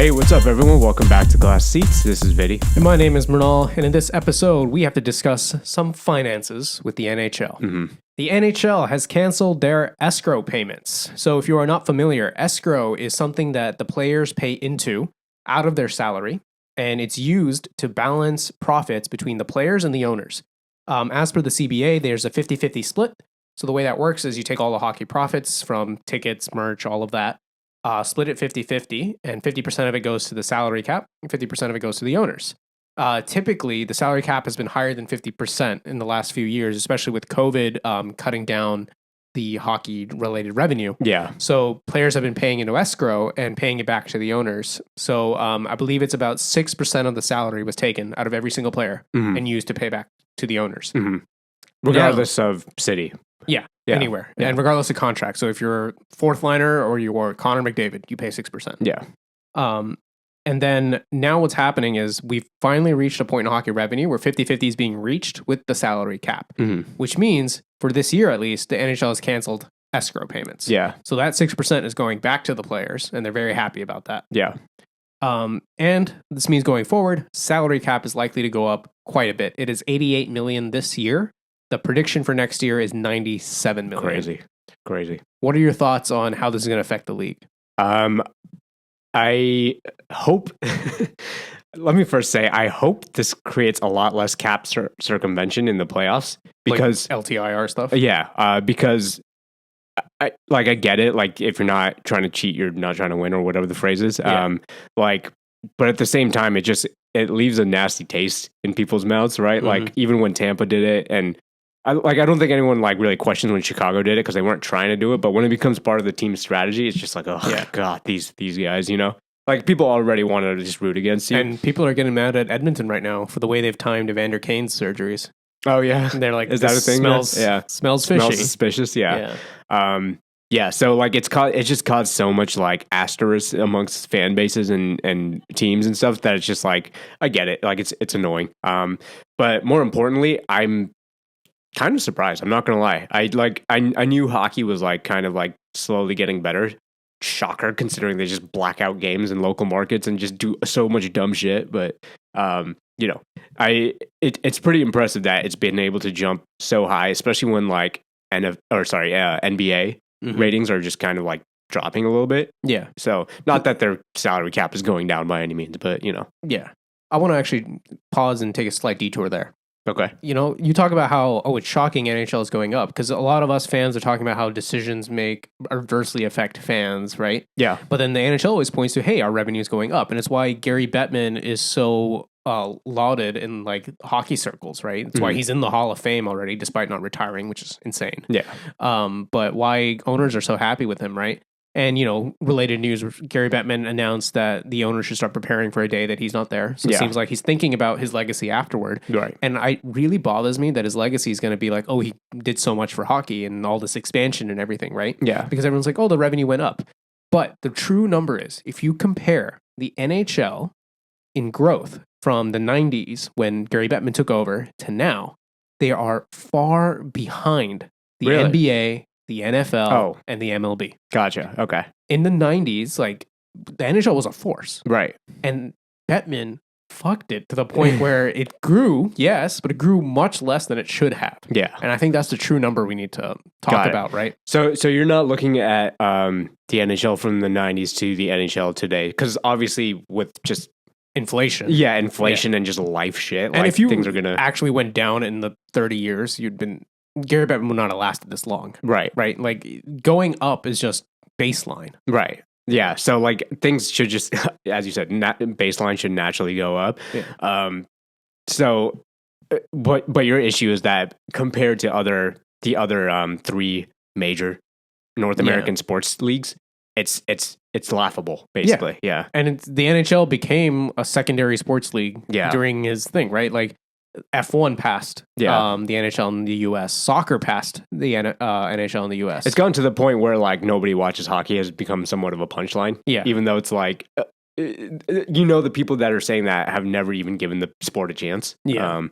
Hey, what's up, everyone? Welcome back to Glass Seats. This is Viddy. And my name is Mrinal, and in this episode, we have to discuss some finances with the NHL. The NHL has canceled their escrow payments. So, if you are not familiar, escrow is something that the players pay into out of their salary, and it's used to balance profits between the players and the owners. As per the CBA, there's a 50-50 split. So, the way that works is you take all the hockey profits from tickets, merch, all of that. Split it 50-50, and 50% of it goes to the salary cap, and 50% of it goes to the owners. Typically, the salary cap has been higher than 50% in the last few years, especially with COVID cutting down the hockey-related revenue. Yeah. So players have been paying into escrow and paying it back to the owners. So I believe it's about 6% of the salary was taken out of every single player and used to pay back to the owners. Regardless of city. Yeah, Yeah. anywhere. Yeah. And regardless of contract. So if you're a fourth liner or you're Connor McDavid, you pay 6%. Yeah. And then now what's happening is we've finally reached a point in hockey revenue where 50-50 is being reached with the salary cap, which means for this year at least, the NHL has canceled escrow payments. Yeah. So that 6% is going back to the players, and they're very happy about that. Yeah. And this means going forward, salary cap is likely to go up quite a bit. It is $88 million this year. The prediction for next year is $97 million. Crazy. What are your thoughts on how this is going to affect the league? I hope, let me first say, I hope this creates a lot less cap circumvention in the playoffs because like LTIR stuff. Yeah. Because I get it. Like if you're not trying to cheat, you're not trying to win or whatever the phrase is. Yeah. But at the same time, it leaves a nasty taste in people's mouths, right? Like even when Tampa did it, and I don't think anyone really questions when Chicago did it because they weren't trying to do it. But when it becomes part of the team's strategy, it's just like, oh God, these guys, like people already wanted to just root against you. And people are getting mad at Edmonton right now for the way they've timed Evander Kane's surgeries. Oh yeah, and they're like, is that a thing? Smells fishy. Smells suspicious. Yeah. So it's just caused so much asterisk amongst fan bases and teams and stuff that it's just like, I get it. Like it's annoying. But more importantly, I'm kind of surprised. I'm not gonna lie. I knew hockey was kind of slowly getting better. Shocker, considering they just black out games in local markets and just do so much dumb shit. But it's pretty impressive that it's been able to jump so high, especially when NBA ratings are just kind of dropping a little bit. Yeah. So not that their salary cap is going down by any means, but Yeah. I want to actually pause and take a slight detour there. Okay. You talk about how, it's shocking NHL is going up because a lot of us fans are talking about how decisions adversely affect fans, right? Yeah. But then the NHL always points to, hey, our revenue is going up. And it's why Gary Bettman is so lauded in hockey circles, right? It's why he's in the Hall of Fame already, despite not retiring, which is insane. Yeah. But why owners are so happy with him, right? And, related news, Gary Bettman announced that the owners should start preparing for a day that he's not there. So it seems like he's thinking about his legacy afterward. Right. And it really bothers me that his legacy is going to be like, oh, he did so much for hockey and all this expansion and everything, right? Yeah. Because everyone's like, oh, the revenue went up. But the true number is, if you compare the NHL in growth from the 90s when Gary Bettman took over to now, they are far behind the NBA, the NFL, and the MLB. Gotcha. Okay. In the 90s, the NHL was a force. Right. And Bettman fucked it to the point where it grew, yes, but it grew much less than it should have. Yeah. And I think that's the true number we need to talk about, right? So you're not looking at the NHL from the 90s to the NHL today, because obviously with just inflation. Yeah, inflation and just life shit. And if you things are gonna actually went down in the 30 years, Gary Bettman would not have lasted this long. Right. Right. Going up is just baseline. Right. Yeah. So things should just, as you said, baseline should naturally go up. Yeah. But your issue is that compared to the other three major North American sports leagues, it's laughable, basically. Yeah. And the NHL became a secondary sports league during his thing, right? F1 passed the NHL in the US. Soccer passed the NHL in the US. It's gotten to the point where nobody watches hockey has become somewhat of a punchline. Yeah. Even though it's the people that are saying that have never even given the sport a chance. Yeah.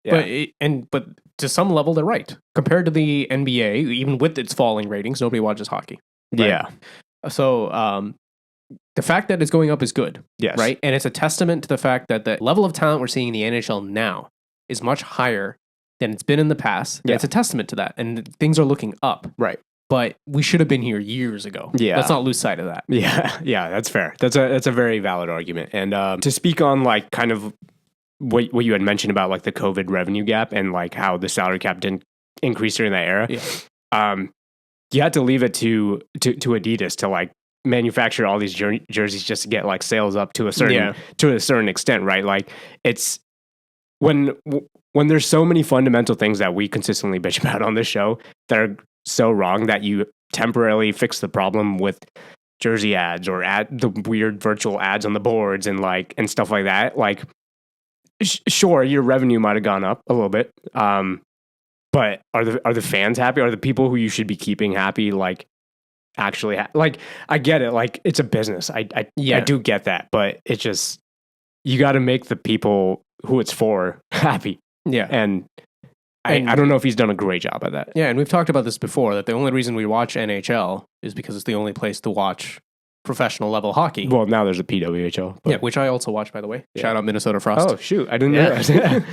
But to some level, they're right. Compared to the NBA, even with its falling ratings, nobody watches hockey. Right? Yeah. So the fact that it's going up is good. Yes. Right? And it's a testament to the fact that the level of talent we're seeing in the NHL now is much higher than it's been in the past. Yeah. It's a testament to that. And things are looking up. Right. But we should have been here years ago. Yeah. Let's not lose sight of that. Yeah. Yeah, that's fair. That's a very valid argument. And to speak on like kind of what you had mentioned about like the COVID revenue gap and like how the salary cap didn't increase during that era. Yeah. You had to leave it to Adidas to like manufacture all these jerseys just to get like sales up to a certain extent, right? Like it's when there's so many fundamental things that we consistently bitch about on this show that are so wrong that you temporarily fix the problem with jersey ads or the weird virtual ads on the boards and stuff like that. Like, sure, your revenue might have gone up a little bit, but are the fans happy? Are the people who you should be keeping happy? Like, actually, like, I get it. Like, it's a business. I do get that, but it's just you got to make the people who it's for happy. Yeah, and I don't know if he's done a great job at that. Yeah, and we've talked about this before, that the only reason we watch NHL is because it's the only place to watch professional level hockey. Well, now there's a PWHL. Yeah, which I also watch, by the way. Yeah. Shout out Minnesota Frost. Oh, shoot. I didn't know that.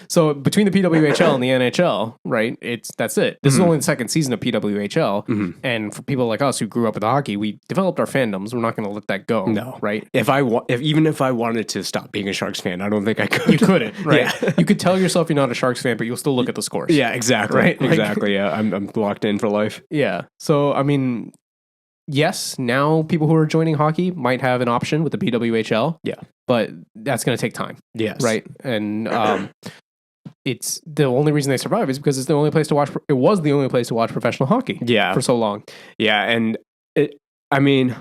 So between the PWHL and the NHL, right, that's it. This is only the second season of PWHL. Mm-hmm. And for people like us who grew up with hockey, we developed our fandoms. We're not going to let that go. No. Right? Even if I wanted to stop being a Sharks fan, I don't think I could. You couldn't, right? Yeah. You could tell yourself you're not a Sharks fan, but you'll still look at the scores. Yeah, exactly. Right? Exactly, yeah. I'm locked in for life. Yeah. So, I mean, yes, now people who are joining hockey might have an option with the PWHL. Yeah. But that's going to take time. Yes. Right? And it's the only reason they survive is because it's the only place to watch. It was the only place to watch professional hockey. Yeah. For so long. Yeah. And don't get me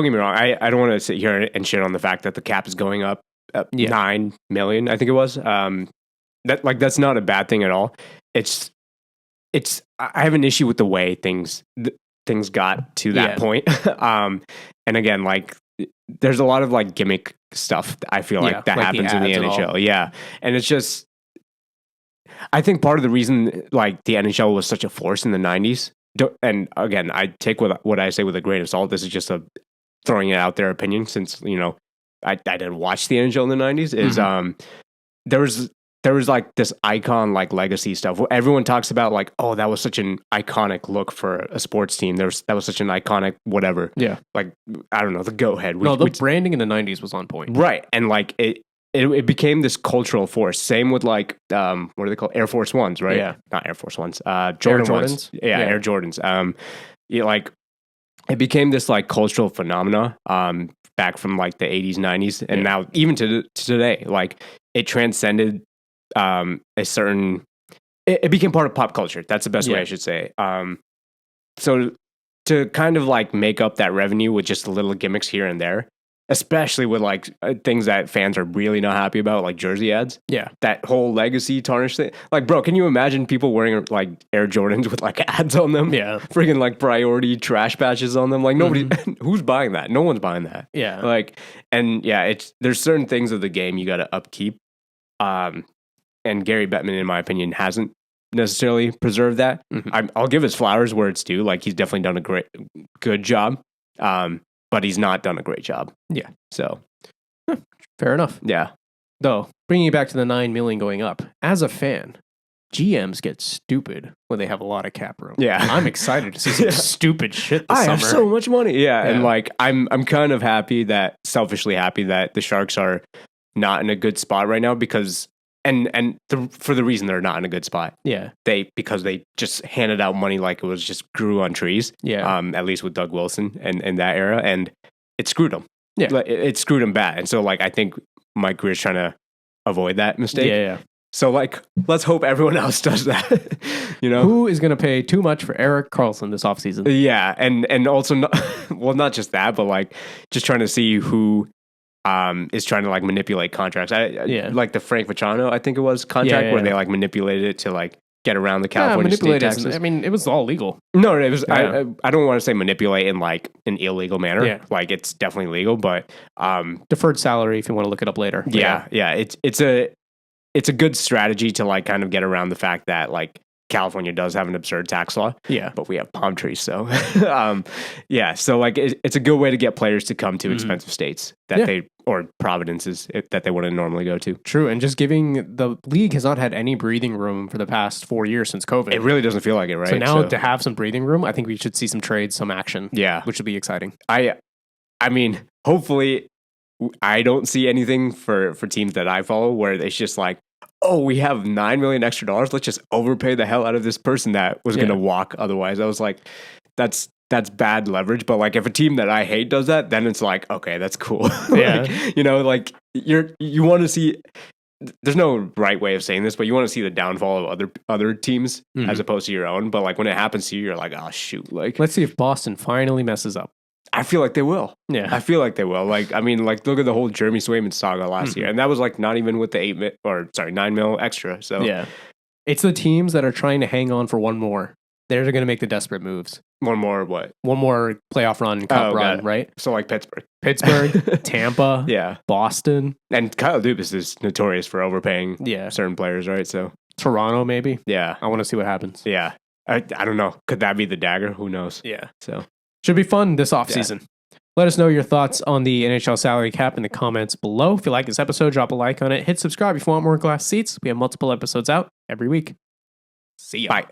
wrong. I don't want to sit here and shit on the fact that the cap is going up 9 million, I think it was. That's not a bad thing at all. It's I have an issue with the way things got to that point. And again, like, there's a lot of like gimmick stuff I feel like that happens in the NHL. Yeah. And it's just, I think part of the reason like the NHL was such a force in the 90s, and again, I take what I say with a grain of salt. This is just a throwing it out there opinion, since, you know, I didn't watch the NHL in the 90s, is there was like this icon like legacy stuff. Everyone talks about like, oh, that was such an iconic look for a sports team. That was such an iconic whatever. Yeah. Like, I don't know, the go-ahead. The branding in the 90s was on point. Right. And like it became this cultural force. Same with like, what are they called? Air Force Ones, right? Yeah. Not Air Force Ones. Jordan ones. Yeah, Air Jordans. It became this like cultural phenomena back from like the 80s, 90s. And now even to today, like it transcended it became part of pop culture. That's the best way I should say. So to kind of like make up that revenue with just little gimmicks here and there, especially with like things that fans are really not happy about, like jersey ads. Yeah. That whole legacy tarnish thing. Like, bro, can you imagine people wearing like Air Jordans with like ads on them? Yeah. Freaking like priority trash patches on them. Like nobody, who's buying that? No one's buying that. Yeah. Like, and yeah, there's certain things of the game you got to upkeep. And Gary Bettman, in my opinion, hasn't necessarily preserved that. I'll give his flowers where it's due. Like, he's definitely done a good job, but he's not done a great job. Yeah. So, fair enough. Yeah. Though, bringing it back to the 9 million going up, as a fan, GMs get stupid when they have a lot of cap room. Yeah. I'm excited to see some stupid shit this summer. I have so much money. Yeah. And like, I'm kind of selfishly happy that the Sharks are not in a good spot right now, because for the reason they're not in a good spot. Yeah. Because they just handed out money like it was just grew on trees. Yeah. At least with Doug Wilson and that era. And it screwed them. Yeah. It screwed them bad. And so like, I think Mike Greer's trying to avoid that mistake. Yeah. So like, let's hope everyone else does that. You know? Who is going to pay too much for Erik Karlsson this offseason? Yeah. And also, not just that, but like just trying to see who is trying to like manipulate contracts. Like the Frank Vachano, I think it was, contract where they like manipulated it to like get around the California state taxes. I mean, it was all legal. No, it was. Yeah. I don't want to say manipulate in like an illegal manner. Yeah. Like it's definitely legal, but deferred salary if you want to look it up later. Yeah. It's a good strategy to like kind of get around the fact that like California does have an absurd tax law. Yeah. But we have palm trees. So, so like it's a good way to get players to come to expensive states that or provinces that they wouldn't normally go to. True. And just the league has not had any breathing room for the past 4 years since COVID. It really doesn't feel like it, right? So now to have some breathing room, I think we should see some trades, some action. Yeah. Which would be exciting. I mean, hopefully I don't see anything for teams that I follow where it's just like, oh, we have $9 million extra. Let's just overpay the hell out of this person that was going to walk otherwise. I was like, that's bad leverage. But like if a team that I hate does that, then it's like, okay, that's cool. Yeah. Like you want to see, there's no right way of saying this, but you want to see the downfall of other teams as opposed to your own. But like when it happens to you, you're like, oh shoot. Like let's see if Boston finally messes up. I feel like they will. Yeah. I feel like they will. Like, I mean, like, look at the whole Jeremy Swayman saga last year. And that was like not even with the 9 mil extra. So, yeah. It's the teams that are trying to hang on for one more. They're going to make the desperate moves. One more what? One more playoff run, cup run, right? So, like Pittsburgh, Tampa, Boston. And Kyle Dubas is notorious for overpaying certain players, right? So, Toronto, maybe. Yeah. I want to see what happens. Yeah. I don't know. Could that be the dagger? Who knows? Yeah. So. Should be fun this offseason. Yeah. Let us know your thoughts on the NHL salary cap in the comments below. If you like this episode, drop a like on it. Hit subscribe if you want more glass seats. We have multiple episodes out every week. See ya. Bye.